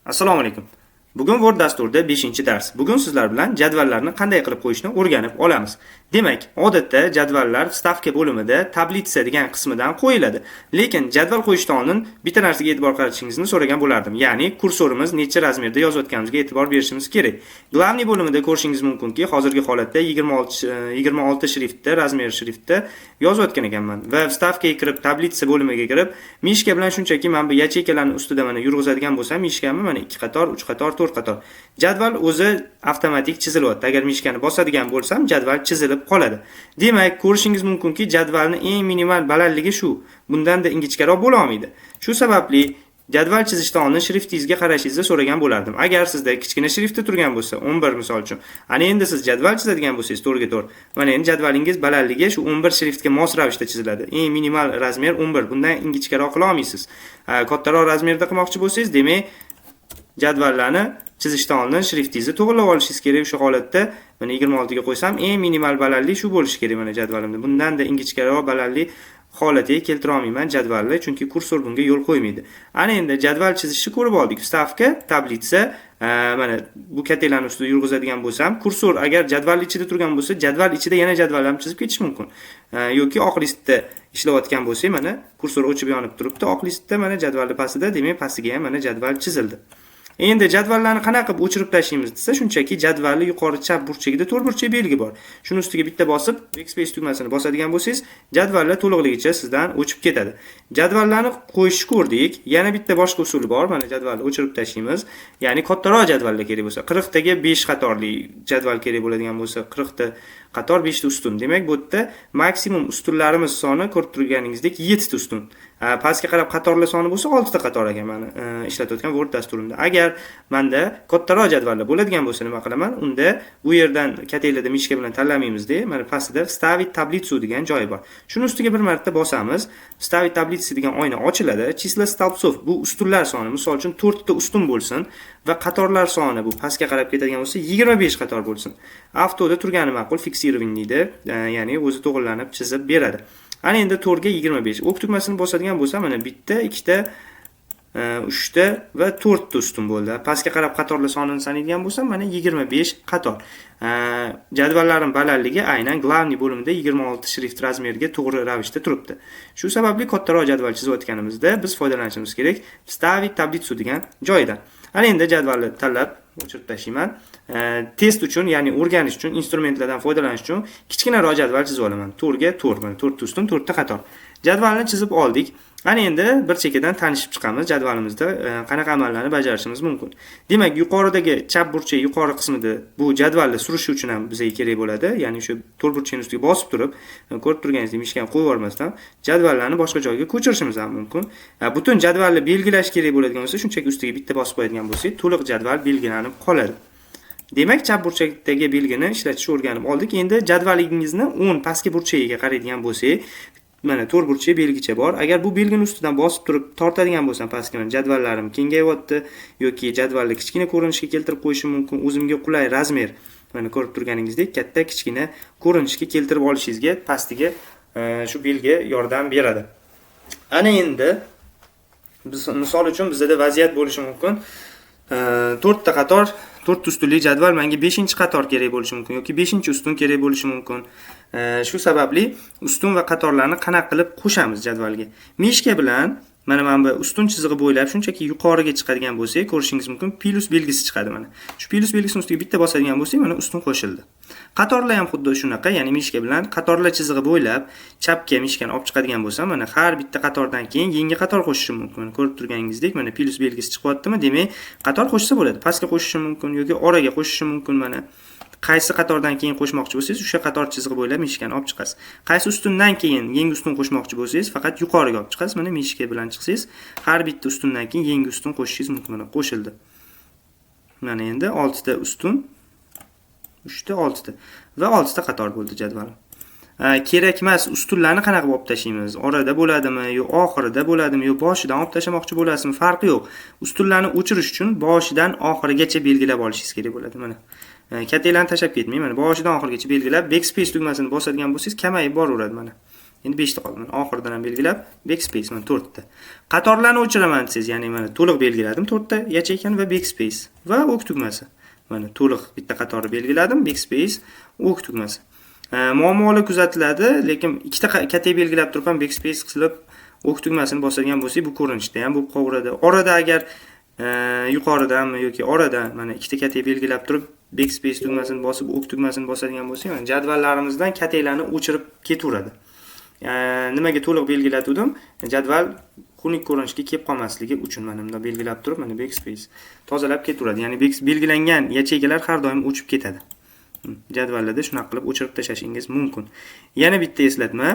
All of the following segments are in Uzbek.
Assalomu alaykum. Bugun Word dasturida 5-dars. Bugun sizlar bilan jadvallarni qanday qilib qo'yishni o'rganib olamiz. Demak, odatda jadvallar stavka bo'limida tablitsa degan qismidan qo'yiladi. Lekin jadval qo'yishdan oldin bitta narsaga e'tibor qaratishingizni so'ragan bo'lardim. Ya'ni kursorimiz necha razmerda yozayotganimizga e'tibor berishimiz kerak. Glavniy bo'limida ko'rishingiz mumkinki, hozirgi holatda 26 shriftda, razmer shriftda yozayotgan ekanman va stavkaga kirib, tablitsa bo'limiga kirib, mishka bilan shunchaki men bu yacheykalarning ustida mana yurg'izadigan bo'lsam, mishkamni mana 2 qator, 3 qator, 4 qator. Jadval o'zi avtomatik chizilyapti. Agar mishkani bosadigan bo'lsam, jadval chizilib qoladi. Demak, ko'rishingiz mumkinki, jadvalning eng minimal balandligi shu. Bundan-da ingichkaroq bo'la olmaydi. Shu sababli jadval chizishdan oldin shriftingizga qarashingizni so'ragan bo'lardim. Agar sizda kichkina shriftda turgan bo'lsa, 11 misol uchun, ana endi siz jadval chizadigan bo'lsangiz, to'rtga to'rt, mana endi jadvalingiz balandligi shu 11 shriftga mos ravishda chiziladi. Eng minimal razmer 11. Bundan ingichkaroq qila olmaysiz. Kattaroq razmerda qilmoqchi bo'lsangiz, demak, jadvallarni chizishdan oldin shriftingizni to'g'rilab olishingiz kerak. Shu holatda mana 26 ga qo'ysam, eng minimal balandlik shu bo'lishi kerak mana jadvalimda. Bundan-da ingichkaroq balandlik holatiga keltira olmayman jadvalni, chunki kursor bunga yo'l qo'ymaydi. Ana endi jadval chizishni ko'rib oldik. Stavka, tablitsa, mana bu kattalarning ustida yurg'izadigan bo'lsam, kursor agar jadval ichida turgan bo'lsa, jadval ichida yana jadvallarni chizib ketish mumkin. Yoki oq listda ishlayotgan bo'lsa, mana kursor o'chib yonib turibdi. Oq listda mana jadvalning pastida, demak pastiga ham mana jadval chizildi. Endi jadvallarni qanaqa qilib o'chirib tashlaymiz desa, shunchaki jadvalning yuqori chap burchagida to'rtburchak belgi bor. Shuni ustiga bitta bosib, backspace tugmasini bosadigan bo'lsangiz, jadvallar to'liqligicha sizdan o'chib ketadi. Jadvallarni qo'yishni ko'rdik. Yana bitta boshqa usuli bor. Mana jadvalni o'chirib tashlaymiz. Ya'ni kattaroq jadvallar kerak bo'lsa, 40 taga 5 qatorli jadval kerak bo'ladigan bo'lsa, 40 ta qator 5 ta ustun. Demak, bu yerda maksimum ustunlarimiz soni ko'rib turganingizdek 7 ta ustun. Pastga qarab qatorlar soni bo'lsa 6 ta qator ekan meni ishlatayotgan Word dasturimda. Agar menda kattaroq jadvallar bo'ladigan bo'lsa nima qilaman? Unda bu yerdan katalogda mishka bilan tanlamaymiz-da, mana pastida Вставить таблицу degan joyi bor. Shuni ustiga bir marta bosamiz. Вставить таблицу degan oyna ochiladi. Числа столбцов bu ustunlar soni, misol uchun 4 ta ustun bo'lsin va qatorlar soni bu pastga qarab ketadigan bo'lsa 25 qator bo'lsin. Avtoda turgani ma'qul, fiksирование deydi. Ya'ni o'zi to'g'rilanib chizib beradi. Ana endi 4 ga 25. O'q tugmasini bosadigan bo'lsa, mana bitta, ikkita, 3 ta va 4 ta ustun bo'ldi. Pastga qarab qatorlar sonini sanaydigan bo'lsam, mana 25 qator. Jadvallarim balandligi aynan glavniy bo'limida 26 shrift razmeriga to'g'ri ravishda turibdi. Shu sababli kattaroq jadval chizayotganimizda biz foydalanishimiz kerak Вставить таблицу degan joydan. Ana endi jadvalni tanlab o'chirib tashlayman. Test uchun, ya'ni o'rganish uchun, instrumentlardan foydalanish uchun kichkinaroq jadval chizib olaman. 4 ga 4, mana 4 ta ustun, 4 ta qator. Jadvalni chizib oldik. Ana endi bir chekkadan tanishib chiqamiz jadvalimizda qanaqa amallarni bajarishimiz mumkin. Demak, yuqoridagi chap burchak yuqori qismida bu jadvalni surishi uchun ham bizga kerak bo'ladi. Ya'ni o'sha to'rtburchakning ustiga bosib turib, ko'rib turganingizdek mishkani qo'yib yubormasdan jadvallarni boshqa joyga ko'chirishimiz ham mumkin. Butun jadvalni belgilash kerak bo'ladigan bo'lsa, shunchaki ustiga bitta bosib qo'yadigan bo'lsak, to'liq jadval belgilanib qoladi. Demak, chap burchakdagi belgini ishlatishni o'rganib oldik. Endi jadvalingizni o'ng pastki burchagiga qaraydigan bo'lsak, mana to'rtburchak belgicha bor. Agar bu belgini ustidan bosib turib tortadigan bo'lsam, pastga mana jadvallarim kengayyapti yoki jadvalni kichkina ko'rinishga keltirib qo'yishim mumkin. O'zimga qulay razmer, mana ko'rib turganingizdek, katta kichkina ko'rinishga keltirib olishingizga pastiga shu belgi yordam beradi. Ana endi biz misol uchun bizda vaziyat bo'lishi mumkin. 4 ta qator, 4 ustunli jadval menga 5-qator kerak bo'lishi mumkin yoki 5-ustun kerak bo'lishi mumkin. Shu sababli ustun va qatorlarni qanaqa qilib qo'shamiz jadvalga. Mishka bilan mana bu ustun chizig'i bo'ylab shunchaki yuqoriga chiqadigan bo'lsak, ko'rishingiz mumkin, plus belgisi chiqadi mana. Shu plus belgisini ustiga bitta bosadigan bo'lsak, mana ustun qo'shildi. Qatorlar ham xuddi shunaqa, ya'ni mishka bilan qatorlar chizig'i bo'ylab chapga mishkani olib chiqadigan bo'lsam, mana har bitta qatordan keyin yangi qator qo'shishim mumkin. Ko'rib turganingizdek, mana plus belgisi chiqyaptimi? Demak, qator qo'shsa bo'ladi. Pastga qo'shishim mumkin yoki oraga qo'shishim mumkin mana. Qaysi qatordan keyin qo'shmoqchi bo'lsangiz, o'sha qator chizig'i bo'ylab mishkani olib chiqasiz. Qaysi ustundan keyin yangi ustun qo'shmoqchi bo'lsangiz, faqat yuqoriga olib chiqasiz. Mana mishka bilan chiqsangiz, har bitta ustundan keyin yangi ustun qo'shishingiz mumkin. Mana qo'shildi. Mana endi 6 ta ustun, 3 ta, 6 ta va 6 ta qator bo'ldi jadvalim. Kerak emas ustunlarni qanaqa olib tashlaymiz? Orada bo'ladimi, yo oxirida bo'ladimi, yo boshidan olib tashlamoqchi bo'lasizmi? Farqi yo'q. Ustunlarni o'chirish uchun boshidan oxirigacha belgilab olishingiz kerak bo'ladi. Mana kattalarni tashab ketmang. Mana boshidan oxirigacha belgilab, backspace tugmasini bosadigan bo'lsangiz, kamayib boraveradi mana. Endi 5 ta qoldi. Mana oxiridan ham belgilab, backspace mana 4 ta. Qatorlarni o'chiraman desangiz, ya'ni mana to'liq belgiladim 4 ta yacheykani va backspace va ok tugmasi. Mana to'liq bitta qatorni belgiladim, backspace, ok tugmasi. Muammolar kuzatiladi, lekin ikkita katta belgilab turib ham backspace qilib ok tugmasini bosadigan bo'lsak, bu ko'rinishda ham bu qovradi. Orada agar yuqoridanmi yoki oradan mana ikkita katta belgilab turib backspace tugmasini bosib ok tugmasini bosadigan bo'lsak, mana jadvallarimizdan kattalarni o'chirib ketaveradi. Nimaga to'liq belgilatdim? Jadval xunuk ko'rinishga kelib qolmasligi uchun mana bunda belgilab turib, mana backspace tozalab ketaveradi. Ya'ni belgilangan yacheykalar har doim o'chib ketadi. Jadvallarda shunaqa qilib o'chirib tashlashingiz mumkin. Yana bitta eslatma.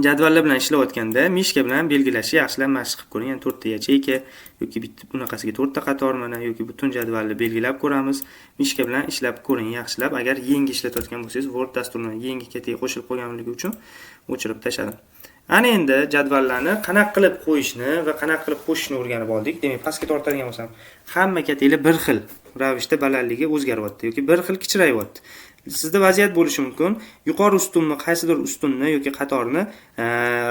Jadvallar bilan ishlayotganda mishka bilan belgilashni yaxshilab mashq qilib ko'ring. Ya'ni 4 ta yacheyka yoki bitta bunaqasiga 4 ta qator mana yoki butun jadvalni belgilab ko'ramiz. Mishka bilan ishlab ko'ring yaxshilab. Agar yangi ishlatayotgan bo'lsangiz, Word dasturini yangi ketiga qo'shilib qo'yganligi uchun o'chirib tashladim. Ana endi jadvallarni qanaqa qilib qo'yishni va qanaqa qilib qo'shishni o'rganib oldik. Demak, pastga tortadigan bo'lsam, hamma katinglar bir xil ravishda balandligi o'zgaryapti yoki bir xil kichrayapti. Sizda vaziyat bo'lishi mumkin. Yuqori ustunni, qaysidir ustunni yoki qatorni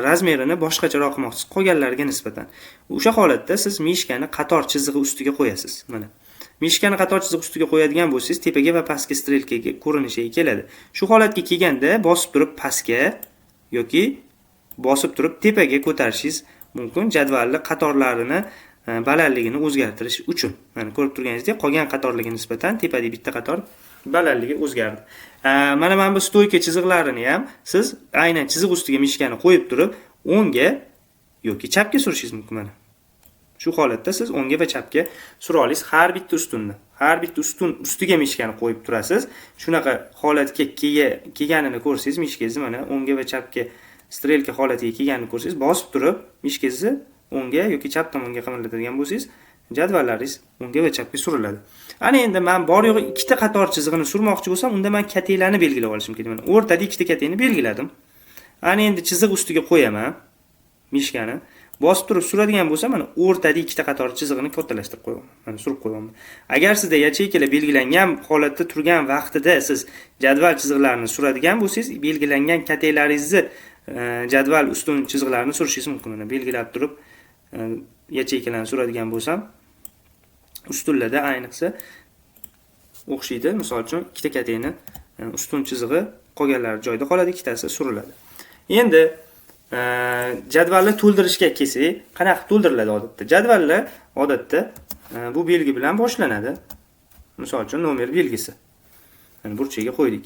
razmerini boshqacharoq qilmoqchisiz qolganlarga nisbatan. O'sha holatda siz mishkani qator chizig'i ustiga qo'yasiz. Mana. Mishkani qator chiziq ustiga qo'yadigan bo'lsangiz, tepaga va pastga strelkaga ko'rinishiga keladi. Shu holatga kelganda bosib turib pastga yoki bosib turib tepaga ko'tarishingiz mumkin. Jadvalni qatorlarini balandligini o'zgartirish uchun. Mana ko'rib turganingizdek, qolgan qatorlarga nisbatan tepadagi bitta qator balandligi o'zgardi. Mana bu stoyka chiziqlarini ham siz aynan chiziq ustiga mishkani qo'yib turib, o'ngga yoki chapga surishingiz mumkin mana. Shu holatda siz o'ngga va chapga sura olasiz har bitta ustunni. Har bitta ustun ustiga mishkani qo'yib turasiz. Shunaqa holatga kelganini ko'rsangiz, mishkangizni mana o'ngga va chapga strelka holatiga kelganini ko'rsangiz, bosib turib mishkangizni o'ngga yoki chap tomonga qimirlatadigan bo'lsangiz, jadvallaringiz o'ngga va chapga suriladi. Ana endi men bor yo'g'i ikkita qator chizig'ini surmoqchi bo'lsam, unda men kateklarni belgilab olishim kerak. Mana o'rtada ikkita katekni belgiladim. Ana endi chiziq ustiga qo'yaman mishkani. Bosib turib suradigan bo'lsa, mana o'rtada ikkita qator chizig'ini kattalashtirib qo'yaman. Mana surib qo'yaman. Agar sizda yacheykalar belgilangan holatda turgan vaqtida siz jadval chiziqlarini suradigan bo'lsangiz, belgilangan kateklaringizni jadval ustun chiziqlarini surishingiz mumkin. Mana belgilab turib yacheykalarni suradigan bo'lsam, ustunlarda ayniqsa o'xshaydi. Misol uchun ikkita katekni ustun chizig'i qolganlari joyida qoladi, ikkitasi suriladi. Endi jadvalni to'ldirishga kelsak, qanaqa to'ldiriladi odatda? Jadvallar odatda bu belgi bilan boshlanadi. Misol uchun nomer belgisi. Mana burchagiga qo'ydik.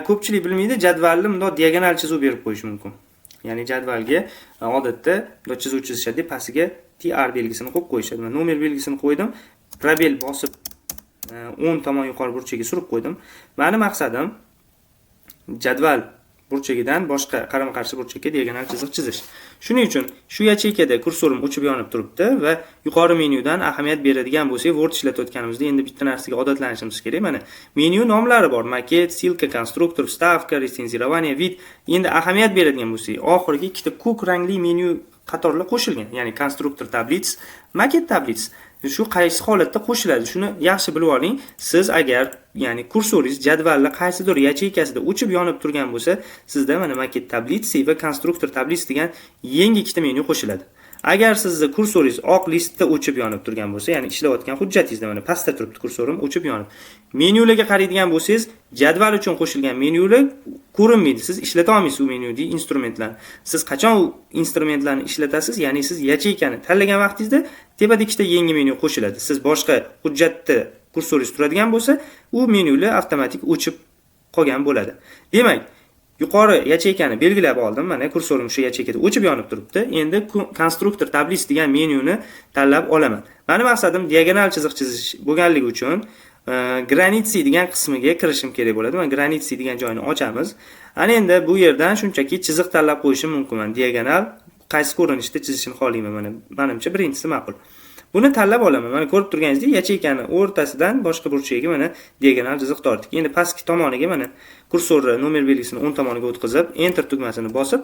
Ko'pchilik bilmaydi, jadvalni bundoq diagonal chizuv berib qo'yish mumkin. Ya'ni jadvalga odatda bundoq chizuv chizishadi, pastiga TR belgisini qo'yib qo'yishadi. Men nomer belgisini qo'ydim, probel bosib 10 tomon yuqori burchaga surib qo'ydim. Meni maqsadim jadval burchagidan boshqa qarama-qarshi burchakka diagonal chiziq chizish. Shuning uchun shu yacheykada kursorim o'chib yonib turibdi va yuqori menyudan ahamiyat beradigan bo'lsak, Word ishlatayotganimizda endi bitta narsaga odatlanishimiz kerak. Mana menyu nomlari bor: maket, silka, konstruktor, vstavka, retsenzirovание, vid. Endi ahamiyat beradigan bo'lsak, oxirgi ikkita ko'k rangli menyu qatorlar qo'shilgan. Ya'ni konstruktor tablits, maket tablits. Shu qaysi holatda qo'shiladi, shuni yaxshi bilib oling. Siz agar ya'ni kursoringiz jadvalni qaysidir yacheykasida o'chib yonib turgan bo'lsa, sizda mana maket tablitsi va konstruktor tablits degan yangi ikkita menyu qo'shiladi. Agar sizning kursoringiz oq listda o'chib yonib turgan bo'lsa, ya'ni ishlayotgan hujjatingizda mana pastda turibdi kursorim o'chib yonib. Menyularga qaraydigan bo'lsangiz, jadval uchun qo'shilgan menyular ko'rinmaydi. Siz ishlata olmaysiz u menyuda instrumentlarni. Siz qachon u instrumentlarni ishlatasiz, ya'ni siz yacheykani tanlagan vaqtingizda tepada ikkita yangi menyu qo'shiladi. Siz boshqa hujjatda kursoringiz turadigan bo'lsa, u menyular avtomatik o'chib qolgan bo'ladi. Demak, yuqori yacheykani belgilab oldim. Mana kursorim shu yacheykada o'chib yonib turibdi. Endi konstruktor tablits degan menyuni tanlab olaman. Meni maqsadim diagonal chiziq chizish bo'lganligi uchun granitsi degan qismiga kirishim kerak bo'ladi. Mana granitsi degan joyini ochamiz. Ana endi bu yerdan shunchaki chiziq tanlab qo'yishim mumkin. Diagonal qaysi ko'rinishda chizishni xohlayman. Mana menimcha birinchisi ma'qul. Buni tanlab olaman. Mana ko'rib turganingizdek, yacheykani o'rtasidan boshqa burchagiga mana diagonal chiziq tortdik. Endi pastki tomoniga mana kursorni nomer belgisini 10 tomoniga o'tkazib, enter tugmasini bosib,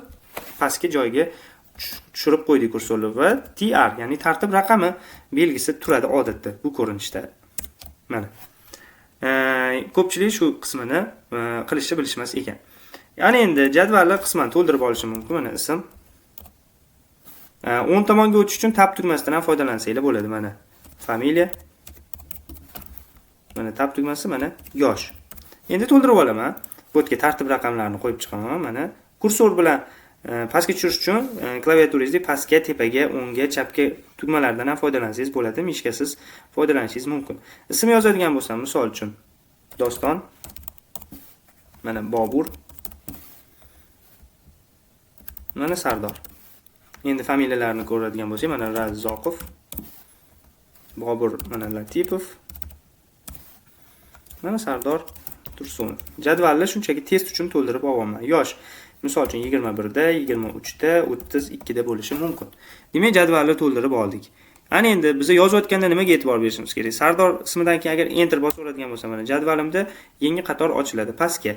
pastki joyga tushirib qo'ydik kursorni va TR, ya'ni tartib raqami belgisi turadi odatda bu ko'rinishda. Mana. Ko'pchilik shu qismini qilishni bilishmas ekan. Ya'ni endi jadvallar qisman to'ldirib olishim mumkin. Mana ism. O'ng tomonga o'tish uchun tab tugmasidan ham foydalansanglar bo'ladi. Mana familiya. Mana tab tugmasi, mana yosh. Endi to'ldirib olaman. Bu yerga tartib raqamlarini qo'yib chiqaman. Mana kursor bilan pastga tushirish uchun klaviaturangizni pastga, tepaga, o'ngga, chapga tugmalardan ham foydalansangiz bo'ladi. Mishkasiz foydalanishingiz mumkin. Ism yozadigan bo'lsam, misol uchun Doston, mana Bobur, mana Sardor. Endi familiyalarni ko'radigan bo'lsak, mana Razzoqov, Bobur, mana Latipov, mana Sardor Tursunov. Jadvalni shunchaki test uchun to'ldirib olaman. Yosh, misol uchun 21 da, 23 da, 32 da bo'lishi mumkin. Demak, jadvalni to'ldirib oldik. Ana endi biz yozayotganda nimaga e'tibor berishimiz kerak? Sardor ismidan keyin agar enter bosib o'radigan bo'lsam, mana jadvalimda yangi qator ochiladi pastga.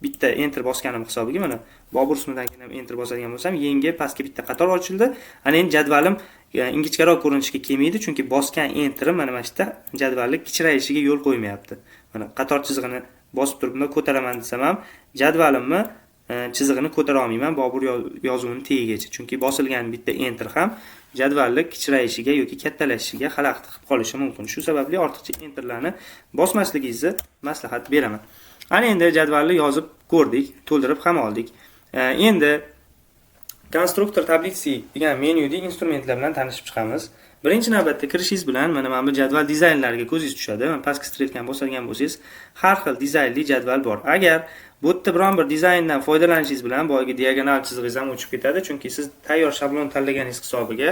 Bitta enter bosganim hisobiga mana Bobur ismidan keyin ham enter bosadigan bo'lsam, yangi pastga bitta qator ochildi. Ana endi jadvalim ingichkaroq ko'rinishga kelmaydi, chunki bosgan enterim mana mana shunda jadvallik kichrayishiga yo'l qo'ymayapti. Mana qator chizig'ini bosib turib bunda ko'taraman desam ham, jadvalimni chizig'ini ko'tara olmayman Bobur yozuvining tagigacha. Chunki bosilgan bitta enter ham jadvallik kichrayishiga yoki kattalashishiga xalaqit qilib qolishi mumkin. Shu sababli ortiqcha enterlarni bosmasligingizni maslahat beraman. Ana endi jadvalni yozib ko'rdik, to'ldirib ham oldik. Endi konstruktor tablitsi degan menyuda instrumentlar bilan tanishib chiqamiz. Birinchi navbatda kirishingiz bilan mana bu jadval dizaynlariga ko'zingiz tushadi. Mana pastga strelkani bosadigan bo'lsangiz, har xil dizaynli jadval bor. Agar bu yerda biron bir dizayndan foydalanishingiz bilan boyagi diagonal chizig'ingiz ham o'chib ketadi, chunki siz tayyor shablon tanlaganingiz hisobiga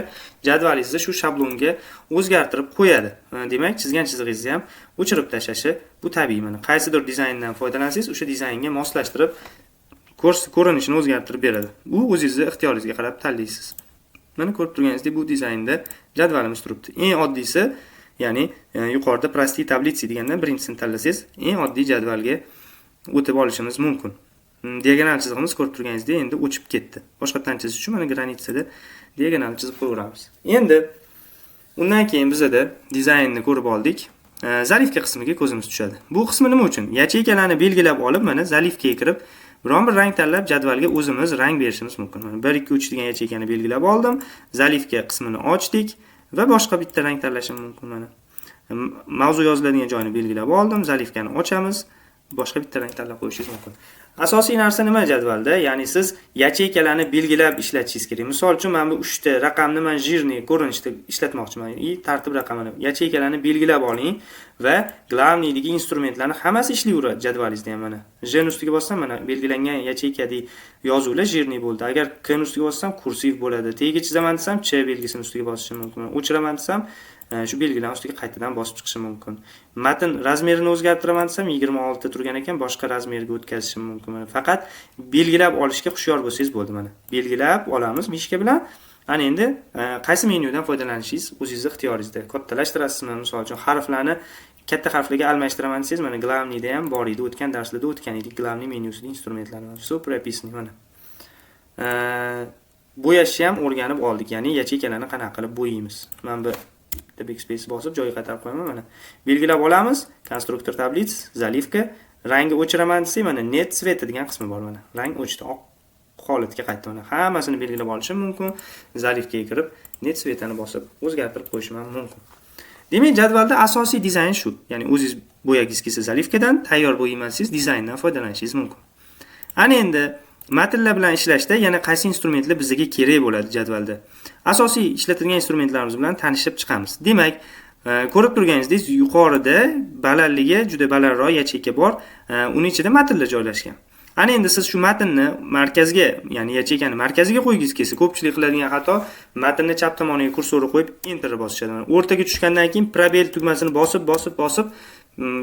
jadvalingizni shu shablonga o'zgartirib qo'yadi. Demak, chizgan chizig'ingizni ham o'chirib tashlashi bu tabiiy. Mana qaysidir dizayndan foydalansangiz, o'sha dizaynga moslashtirib ko'rinishini o'zgartirib beradi. Bu o'zingizning ixtiyoringizga qarab tanlaysiz. Mana ko'rib turganingizdek bu dizaynda jadvalimiz turibdi. Eng oddiysi, ya'ni yuqorida prosti tablitsi degandan birinchisini tanlasangiz, eng oddiy jadvalga o'tib olishimiz mumkin. Diagonal chizig'imiz ko'rib turganingizdek endi o'chib ketdi. Boshqatdan chizish uchun mana granitsada diagonal chizib qo'yaveramiz. Endi undan keyin bizda dizaynni ko'rib oldik. Zalifka qismiga ko'zimiz tushadi. Bu qismi nima uchun? Yacheykalarni belgilab olib, mana zalifkaga kirib, biron bir rang tanlab jadvalga o'zimiz rang berishimiz mumkin. Mana 1 2 3 degan yacheykani belgilab oldim. Zalifka qismini ochdik va boshqa bitta rang tanlashim mumkin mana. Mavzu yoziladigan joyini belgilab oldim. Zalifkani ochamiz. Boshqa bitta rang tanlab qo'yishingiz mumkin. Asosiy narsa nima jadvalda? Ya'ni siz yacheykalarni belgilab ishlatishingiz kerak. Misol uchun men bu 3 ta raqamni men jирный ko'rinishda ishlatmoqchiman. Tartib raqamini yacheykalarni belgilab oling va glavniydagi instrumentlarni hammasi ishlayveradi jadvalingizda ham mana. J ustiga bossam mana belgilangan yacheykadagi yozuvlar jирный bo'ldi. Agar K ustiga bossam kursiv bo'ladi. Tagiga chizaman desam Ch belgisini ustiga bosishim mumkin. O'chiraman desam shu belgilarni ustiga qaytadan bosib chiqishim mumkin. Matn razmerini o'zgartiraman desam 26 turgan ekan, boshqa razmerga o'tkazishim mumkin. Faqat belgilab olishga hushyor bo'lsangiz bo'ldi mana. Belgilab olamiz mishka bilan. Ana endi qaysi menyudan foydalanishingiz o'zingizning ixtiyoringizda. Kattalashtirasizmi? Misol uchun harflarni katta harflarga almashtiraman desangiz, mana glavniyda ham bor edi, o'tgan darslarda o'tgan edik. Glavniy menyusida instrumentlar bor. Suprapisniy mana. Bo'yashni ham o'rganib oldik, ya'ni yacheykalarni qanaqa qilib bo'yaymiz. Mana bu backspace bosib joyiga qaytarib qo'yaman mana. Belgilab olamiz. Konstruktor tablits, zalifka, rangi o'chiraman desak, mana net sveta degan qismi bor mana. Rang o'chdi, oq holatga qaytdi mana. Hammasini belgilab olishim mumkin. Zalifkaga kirib, net svetani bosib o'zgartirib qo'yishim ham mumkin. Demak, jadvalda asosiy dizayn shu. Ya'ni o'zingiz bo'yagingiz kelsa zalifkadan, tayyor bo'yaymansiz dizayndan foydalanishingiz mumkin. Ana endi matnlar bilan ishlashda yana qaysi instrumentlar bizga kerak bo'ladi jadvalda? Asosiy ishlatilgan instrumentlarimiz bilan tanishib chiqamiz. Demak, ko'rib turganingizdek, yuqorida balandligi juda balandroq yacheyka bor. Uning ichida matnlar joylashgan. Ana endi siz shu matnni markazga, ya'ni yacheykani markaziga qo'ygingiz kelsa, ko'pchilik qiladigan xato matnni chap tomoniga kursorni qo'yib enter bosishadi. O'rtaga tushgandan keyin probel tugmasini bosib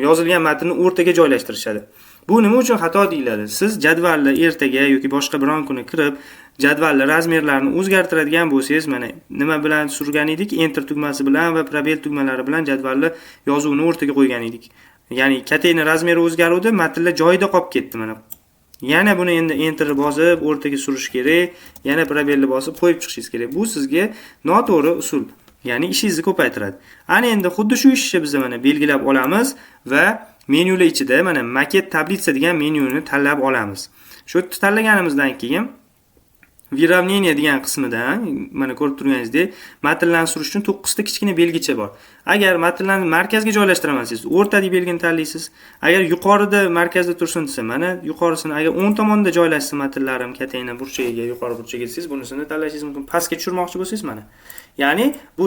yozilgan matnni o'rtaga joylashtirishadi. Bu nima uchun xato deyiladi? Siz jadvalni ertaga yoki boshqa biron kuni kirib, jadvalni razmerlarini o'zgartiradigan bo'lsangiz, mana nima bilan surgan edik? Enter tugmasi bilan va probel tugmalari bilan jadvalni yozuvini o'rtaga qo'ygan edik. Ya'ni katayni razmeri o'zgaruvdi, matnlar joyida qolib ketdi mana. Yana buni endi enter bosib o'rtaga surish kerak, yana probelni bosib qo'yib chiqishingiz kerak. Bu sizga noto'g'ri usul. Ya'ni ishingizni ko'paytiradi. Ana endi xuddi shu ishni biz mana belgilab olamiz va menyular ichida mana maket tablitsa degan menyuni tanlab olamiz. Shu yerda tanlaganimizdan keyin Vyravnение degan qismida mana ko'rib turganingizdek, matnlarni surish uchun 9 ta kichkina belgicha bor. Agar matnlarni markazga joylashtiraman desangiz, o'rtadagi belgini tanlaysiz. Agar yuqorida markazda tursin desa, mana yuqorisini, agar o'ng tomonda joylashsa matnlarim katayna burchagiga, yuqori burchagiga desangiz, bunisini tanlashingiz mumkin. Pastga tushirmoqchi bo'lsangiz mana. Ya'ni bu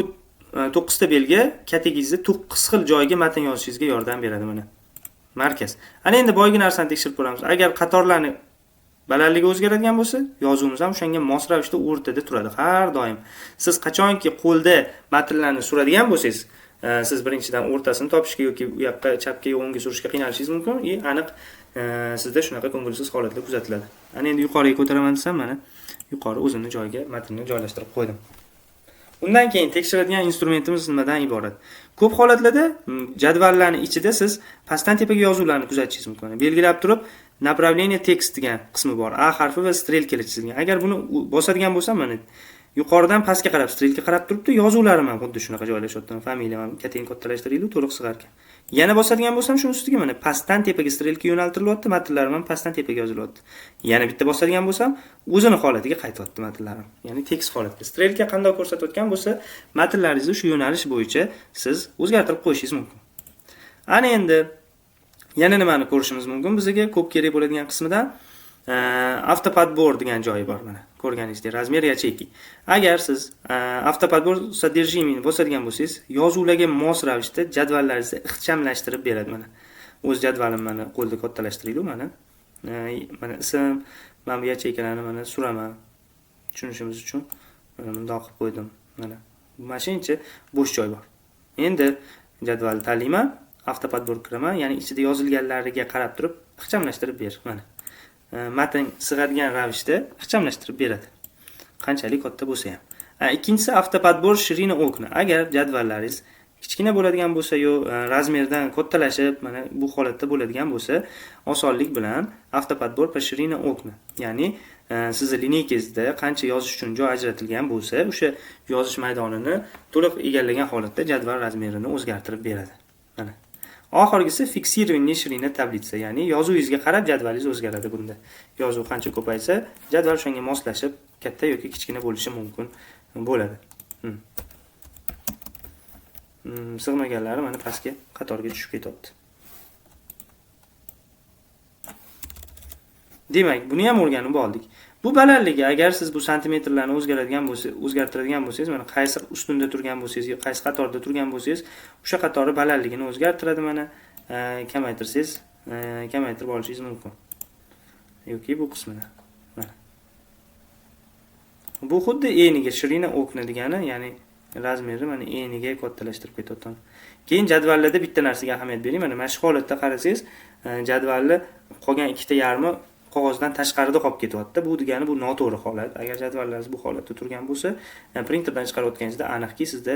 9 ta belgi katagingizda 9 xil joyga matn yozishingizga yordam beradi mana. Markaz. Ana endi boyagi narsani tekshirib ko'ramiz. Agar qatorlarni balandligi o'zgaradigan bo'lsa, yozuvimiz ham o'shanga mos ravishda o'rtada turadi har doim. Siz qachonki qo'lda matnlarni suradigan bo'lsangiz, siz birinchidan o'rtasini topishga yoki u yoqqa chapga o'ngga surishga qiynalishingiz mumkin. Aniq sizda shunaqa ko'ngilsiz holatlar kuzatiladi. Ana endi yuqoriga ko'taraman desam, mana yuqori o'zimni joyiga matnni joylashtirib qo'ydim. Undan keyin tekshiradigan instrumentimiz nimadan iborat? Ko'p holatlarda jadvallarning ichida siz pastdan tepaga yozuvlarni kuzatishingiz mumkin. Belgilab turib, направление текст degan qismi bor. A harfi va strelkalar chizilgan. Agar buni bosadigan bo'lsam, mana yuqoridan pastga qarab strelka qarab turibdi, yozuvlarim ham xuddi shunaqa joylashyapti. Familiyam ham kattayin kattalashtirildi, to'liq sig'arkan. Yana bosadigan bo'lsam, shuni ustiga mana pastdan tepaga strelka yo'naltirilyapti, matnlarim ham pastdan tepaga yozilyapti. Yana bitta bosadigan bo'lsam, o'zini holatiga qaytyapti matnlarim. Ya'ni tekst holatiga. Strelka qanday ko'rsatayotgan bo'lsa, matnlaringizni shu yo'nalish bo'yicha siz o'zgartirib qo'yishingiz mumkin. Ana endi yana nimani ko'rishimiz mumkin? Bizga ko'p kerak bo'ladigan qismidan автоподбор degan joyi bor mana. Ko'rganingizdek, razmer yacheyki. Agar siz автоподбор содержимияni bosadigan bo'lsangiz, yozuvlarga mos ravishda jadvallaringizni ixchamlashtirib beradi mana. O'z jadvalim mana qo'lda kattalashtirildi mana. Mana ism, men bu yacheykalarni mana suraman. Tushunishimiz uchun mana bundoq qilib qo'ydim. Mana. Mana shuncha bo'sh joy bor. Endi jadvalni tanlayman. Автоподбор kiraman, ya'ni ichida yozilganlariga qarab turib ixchamlashtirib ber. Mana. Matn sig'adigan ravishda ixchamlashtirib beradi. Qanchalik katta bo'lsa ham. Ikkinchisi автоподбор ширина окна. Agar jadvallaringiz kichkina bo'ladigan bo'lsa yo razmerdan kattalashib, mana bu holatda bo'ladigan bo'lsa, osonlik bilan автоподбор по ширина окна. Ya'ni sizni lineykangizda qancha yozish uchun joy ajratilgan bo'lsa, o'sha yozish maydonini to'liq egallagan holatda jadval razmerini o'zgartirib beradi. Mana. Oxirgisi fiksирование ширины таблица, ya'ni yozuvingizga qarab jadvalingiz o'zgaradi bunda. Yozuv qancha ko'paysa, jadval shunga moslashib katta yoki kichkina bo'lishi mumkin bo'ladi. Sig'maganlari mana pastga qatorga tushib ketyapti. Demak, buni ham o'rganib oldik. Bu balandligi, agar siz bu santimetrlarni o'zgartiradigan bo'lsangiz, mana qaysi ustunda turgan bo'lsangiz, qaysi qatorda turgan bo'lsangiz, o'sha qatori balandligini o'zgartiradi mana. Kamaytirsangiz, kamaytirib olishingiz mumkin. Yoki bu qismini. Mana. Bu xuddi eniga shirina okna degani, ya'ni razmeri mana eniga kattalashtirib ketyapti. Keyin jadvallarda bitta narsaga ahamiyat bering. Mana shu holatda qarasangiz, jadvalni qolgan ikkita yarmi qog'ozdan tashqarida qolib ketyapti. Bu degani bu noto'g'ri holat. Agar jadvallaringiz bu holatda turgan bo'lsa, printerdan chiqarayotganingizda aniqki sizda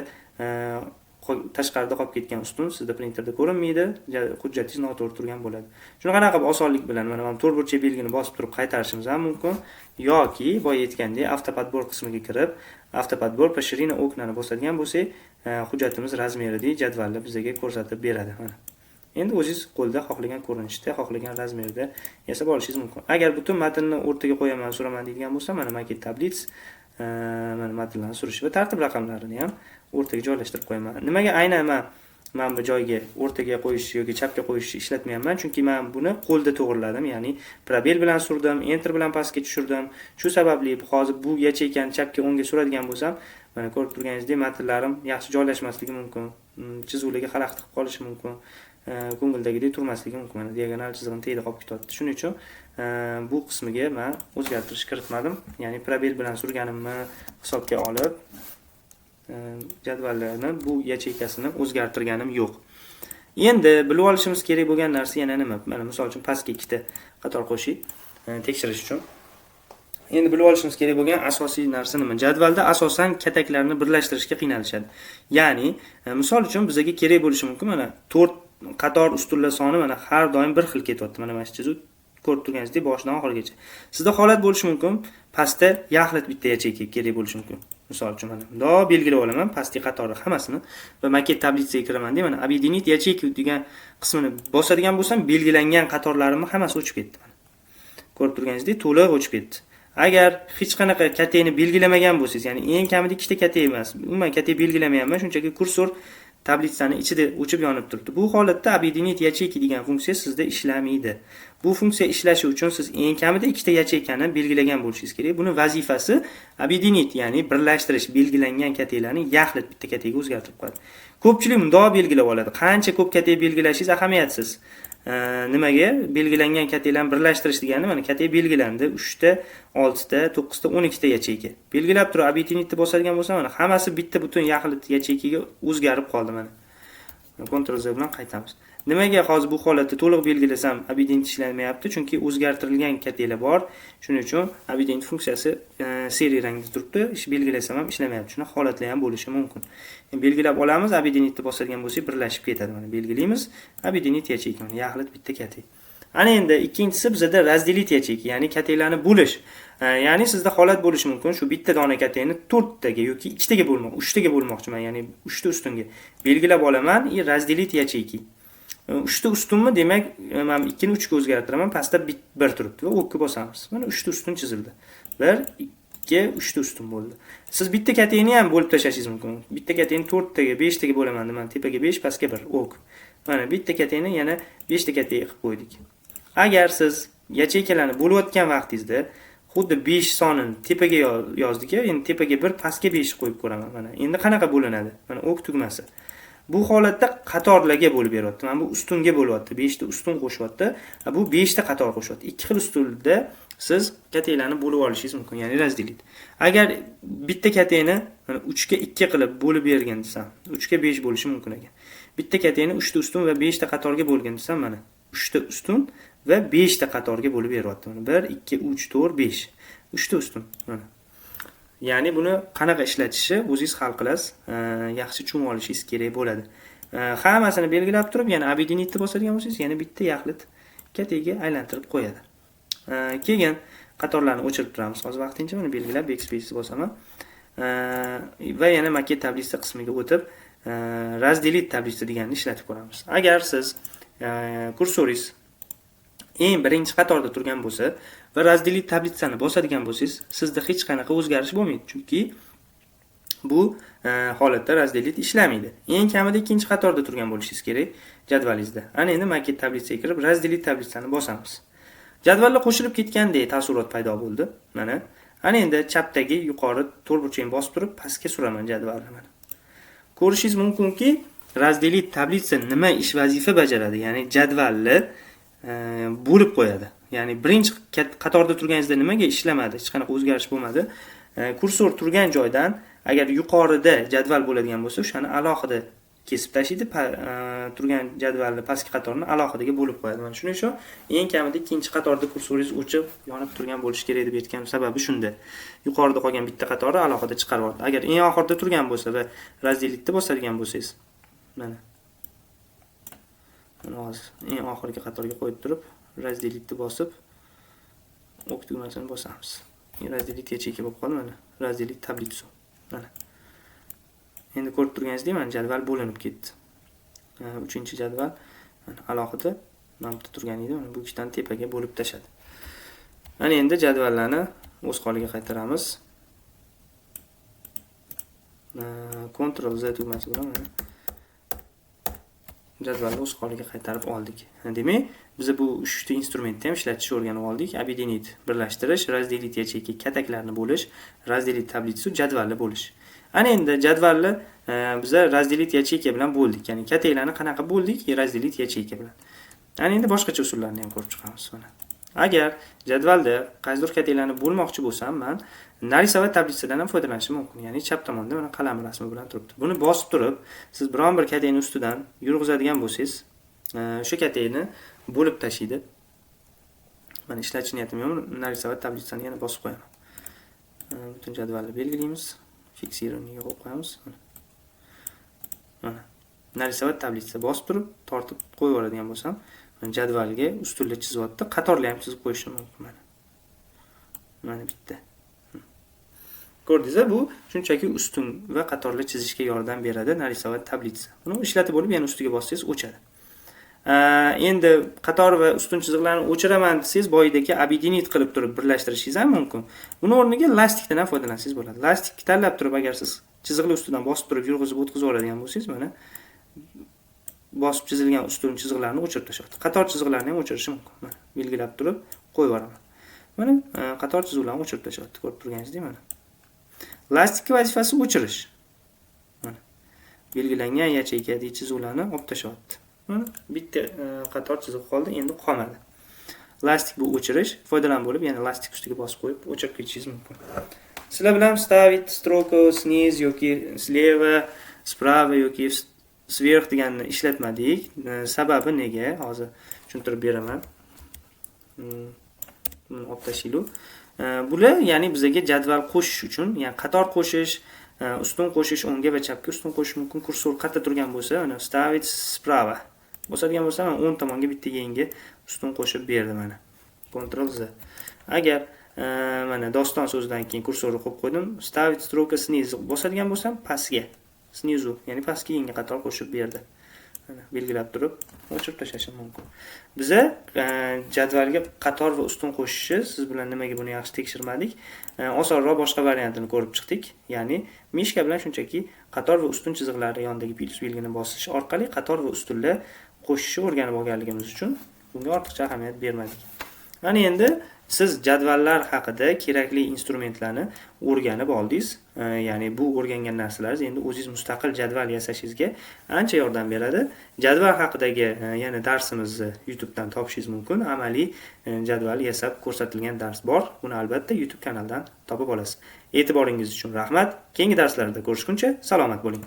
tashqarida qolib ketgan ustun sizda printerda ko'rinmaydi, hujjatingiz noto'g'ri turgan bo'ladi. Shunaqangi qilib osonlik bilan mana bu to'rt burchak belgini bosib turib qaytarishimiz ham mumkin yoki boya aytgandek автоподбор qismiga kirib, автоподбор по ширине окнani bosadigan bo'lsak, hujjatimiz razmeridagi jadvalni bizga ko'rsatib beradi. Mana. Endi o'zingiz qo'lda xohlagan ko'rinishda, xohlagan razmerda yasab olishingiz mumkin. Agar butun matnni o'rtaga qo'yaman, suraman deydigan bo'lsa, mana maket tablits, mana matnlarni surish va tartib raqamlarini ham o'rtaga joylashtirib qo'yaman. Nimaga aynan men bu joyga o'rtaga qo'yish yoki chapga qo'yishni ishlatmayapman? Chunki men buni qo'lda to'g'riladim, ya'ni probel bilan surdim, enter bilan pastga tushirdim. Shu sababli hozir bu yacheykani chapga o'ngga suradigan bo'lsam, mana ko'rib turganingizdek matnlarim yaxshi joylashmasligi mumkin, chizuvlarga xalaqit qilib qolishi mumkin. Ko'ngildagidek turmasligi mumkin. Mana diagonal chizig'ini teyda qolib ketyapti. Shuning uchun bu qismiga men o'zgartirish kiritmadim. Ya'ni probel bilan surganimni hisobga olib jadvallarni bu yacheykasini o'zgartirganim yo'q. Endi bilib olishimiz kerak bo'lgan narsa yana nima? Mana misol uchun pastga ikkita qator qo'shib tekshirish uchun. Endi bilib olishimiz kerak bo'lgan asosiy narsa nima? Jadvalda asosan kataklarni birlashtirishga qiynalishadi. Ya'ni misol uchun bizga kerak bo'lishi mumkin mana 4 qator ustunlar soni mana har doim bir xil ketyapti. Mana mana shu chizuv ko'rib turganingizdek boshidan oxirigacha. Sizda holat bo'lishi mumkin, pastda yaxlit bitta yacheyka kerak bo'lishi mumkin. Misol uchun mana bundoq belgilab olaman, pastki qatori hammasini va maket tablitsasiga kiraman deb mana объединить yacheyka degan qismini bosadigan bo'lsam, belgilangan qatorlarimni hammasi o'chib ketdi mana. Ko'rib turganingizdek, to'liq o'chib ketdi. Agar hech qanaqa kateyni belgilamagan bo'lsangiz, ya'ni eng kamida ikkita katey emas, umuman katey belgilamayapman, shunchaki kursor tablitsani ichida o'chib yonib turibdi. Bu holatda объединить ячейки degan funksiya sizda ishlamaydi. Bu funksiya ishlashi uchun siz eng kamida ikkita yacheykani belgilagan bo'lishingiz kerak. Buni vazifasi объединить, ya'ni birlashtirish, belgilangan kateylarni yaxlit bitta kateyga o'zgartirib qo'yadi. Ko'pchilik bundoq belgilab oladi. Qancha ko'p katey belgilashingiz ahamiyatsiz. Nimaga? Belgilangan kateylarni birlashtirish degani mana katey belgilandi. 3 ta, 6 ta, 9 ta, 12 ta yacheyka. Belgilab turib объединить bosadigan bo'lsam, mana hammasi bitta butun yaxlit yacheykaga o'zgarib qoldi mana. Ctrl Z bilan qaytamiz. Nimaga hozir bu holatda to'liq belgilasam объединить ishlamayapti? Chunki o'zgartirilgan kateylar bor. Shuning uchun объединить funksiyasi seriy rangda turibdi. Ish belgilasam ham ishlamayapti. Shuna holatlar ham bo'lishi mumkin. Belgilab olamiz, объединить bosadigan bo'lsak birlashib ketadi. Mana belgilaymiz. объединить yacheyka, yaxlit bitta katey. Ana endi ikkinchisi bizda разделить yacheyka, ya'ni kateylarni bo'lish. Ya'ni sizda holat bo'lishi mumkin, shu bitta dona kateyni 4 taga yoki 2 taga bo'lmoq, 3 taga bo'lmoqchiman, ya'ni 3 ta ustunga. Belgilab olaman, разделить yacheyki. 3 ta ustunmi, demak, men 2 ni 3 ga o'zgartiraman, pastda 1 turibdi va o'kka bosamiz. Mana 3 ta ustun chizildi. 1, 2, 3 ta ustun bo'ldi. Siz bitta kateyni ham bo'lib tashlashingiz mumkin. Bitta kateyni 4 taga, 5 taga bo'laman deman, tepaga 5, pastga 1, o'k. Mana bitta kateyni yana 5 ta katey qilib qo'ydik. Agar siz yacheykalarni bo'layotgan vaqtingizda xuddi 5 sonini tepaga yozdik, endi tepaga 1, pastga 5 qo'yib ko'raman. Mana endi qanaqa bo'linadi? Mana o'k tugmasi. Bu holatda qatorlarga bo'lib beryapti. Mana bu ustunga bo'lyapti. 5 ta ustun qo'shyapti. Bu 5 ta qator qo'shyapti. Ikki xil ustunda siz kateylarni bo'lib olishingiz mumkin, ya'ni разделить. Agar bitta kateyni 3 ga 2 qilib bo'lib bergan desam, 3 ga 5 bo'lishi mumkin ekan. Bitta kateyni 3 ta ustun va 5 ta qatorga bo'lgan desam, mana 3 ta ustun va 5 ta qatorga bo'lib beryapti. Mana 1, 2, 3, 4, 5. 3 ta ustun. Mana. Ya'ni buni qanaqa ishlatishni o'zingiz hal qilasiz, yaxshi tushunib olishingiz kerak bo'ladi. Hammasini belgilab turib, yana объединить bosadigan bo'lsangiz, yana bitta yaxlit kateyga aylantirib qo'yadi. Keyin qatorlarni o'chirib turamiz. Hozir vaqtincha buni belgilab backspace bosaman. Va yana maket tablitsa qismiga o'tib, разделить tablitsa deganni ishlatib ko'ramiz. Agar siz kursoringiz eng birinchi qatorda turgan bo'lsa va разделить tablitsani bosadigan bo'lsangiz, sizda hech qanaqa o'zgarish bo'lmaydi, chunki bu holatda разделить ishlamaydi. Eng kamida ikkinchi qatorda turgan bo'lishingiz kerak jadvalingizda. Ana endi maket tablitsaga kirib разделить tablitsani bosamiz. Jadvallar qo'shilib ketgandek taassurot paydo bo'ldi. Mana. Ana endi chapdagi yuqori to'rtburchakni bosib turib pastga suraman jadvalni mana. Ko'rishingiz mumkinki, разделить tablitsa nima ish vazifa bajaradi, ya'ni jadvalni bo'lib qo'yadi. Ya'ni birinchi qatorda turganingizda nimaga ishlamadi, hech qanaqa o'zgarish bo'lmadi. Kursor turgan joydan agar yuqorida jadval bo'ladigan bo'lsa, o'shani alohida kesib tashlaydi, turgan jadvalni pastki qatorini alohidaga bo'lib qo'yadi. Mana shuning uchun eng kamida ikkinchi qatorda kursoringiz o'chib, yonib turgan bo'lishi kerak deb aytgan sababi shunda. Yuqorida qolgan bitta qatorni alohida chiqarib oladi. Agar eng oxirida turgan bo'lsa va разделить bosadigan bo'lsangiz, mana hozir eng oxirgi qatorga qo'yib turib, разделить bosib, o'q tugmasini bosamiz. разделить yacheyka bo'lib qoldi mana. разделить tablitsa. Mana. Endi ko'rib turganingizdek, mana jadval bo'linib ketdi. 3-jadval alohida mana bu turgan edi, mana bu ikkitadan tepaga bo'lib tashadi. Mana endi jadvallarni o'z holiga qaytaramiz. Ctrl Z tugmasi bilan mana jadvalni o'z holiga qaytarib oldik. Demak, biz bu 3 ta instrumentni ham ishlatishni o'rganib oldik. Объединить birlashtirish, разделить yacheyka kataklarni bo'lish, разделить tablitsa jadvalni bo'lish. Ana endi jadvalni biz разделить yacheyka bilan bo'ldik. Ya'ni kateylarni qanaqa bo'ldik? разделить yacheyka bilan. Ana endi boshqacha usullarni ham ko'rib chiqamiz mana. Agar jadvalda qaysidir kateylarni bo'lmoqchi bo'lsam, men нарисовать tablitsadan ham foydalanishim mumkin. Ya'ni chap tomonda mana qalam rasmi bilan turibdi. Buni bosib turib, siz biron bir kateyni ustidan yurg'izadigan bo'lsangiz, o'sha kateyni bo'lib tashlaydi. Mana ishlatish niyatim yo'q. нарисовать tablitsani yana bosib qo'yaman. Butun jadvalni belgilaymiz. Fiksiraniga qo'yib qo'yamiz. Mana. нарисовать tablitsa bosib turib, tortib qo'yib yuboradigan bo'lsam, jadvalga ustunlar chizyapti, qatorlar ham chizib qo'yishim mumkin mana. Mana bitta. Ko'rdingiz, bu shunchaki ustun va qatorlar chizishga yordam beradi narисовать tablitsa. Buni ishlatib bo'lib, yana ustiga bossangiz o'chadi. Endi qator va ustun chiziqlarni o'chiraman desangiz, boyidagi obedinit qilib turib birlashtirishingiz ham mumkin. Buni o'rniga lastikdan ham foydalansangiz bo'ladi. Lastik tanlab turib agar siz chiziqlar ustidan bosib turib yurg'izib o'tkazib oladigan bo'lsangiz, mana bosib chizilgan ustun chiziqlarni o'chirib tashlaydi. Qator chiziqlarni ham o'chirishi mumkin. Mana belgilab turib qo'yib yuboraman. Mana qator chiziqlarni o'chirib tashlaydi. Ko'rib turganingizdek mana. Lastikning vazifasi o'chirish. Mana belgilangan yacheykadagi chiziqlarni olib tashlaydi. Mana bitta qator chiziq qoldi, endi qolmadi. Lastik bu o'chirish, foydalanib bo'lib, yana lastik ustiga bosib qo'yib o'chirib ketishingiz mumkin. Sizlar bilan ставить строку снизу yoki слева, справа yoki sверх deganni ishlatmadik. Sababi nega? Hozir tushuntirib beraman. Olib tashlaylik. Bular ya'ni bizga jadval qo'shish uchun, ya'ni qator qo'shish, ustun qo'shish, o'ngga va chapga ustun qo'shish mumkin. Kursor qayerda turgan bo'lsa, uni ставить справа bosadigan bo'lsam, o'ng tomonga bitta yangi ustun qo'shib berdi mana. Ctrl Z. Agar mana doston so'zidan keyin kursorni qo'yib qo'ydim, ставить строка снизу bosadigan bo'lsam, pastga, снизу, ya'ni pastga yangi qator qo'shib berdi. Mana belgilab turib o'chirib tashlashim mumkin. Biza jadvalga qator va ustun qo'shishni siz bilan nimaga buni yaxshi tekshirmadik? Osonroq boshqa variantini ko'rib chiqdik. Ya'ni mishka bilan shunchaki qator va ustun chiziqlari yonidagi plus belgini bosish orqali qator va ustunlar qo'shishni o'rganib olganligimiz uchun bunga ortiqcha ahamiyat bermadik. Mana endi siz jadvallar haqida kerakli instrumentlarni o'rganib oldingiz. Ya'ni bu o'rgangan narsalaringiz endi o'zingiz mustaqil jadval yasashingizga ancha yordam beradi. Jadval haqidagi yana darsimizni YouTube dan topishingiz mumkin. Amaliy jadval yasab ko'rsatilgan dars bor. Buni albatta YouTube kanalidan topib olasiz. E'tiboringiz uchun rahmat. Keyingi darslarda ko'rishguncha salomat bo'ling.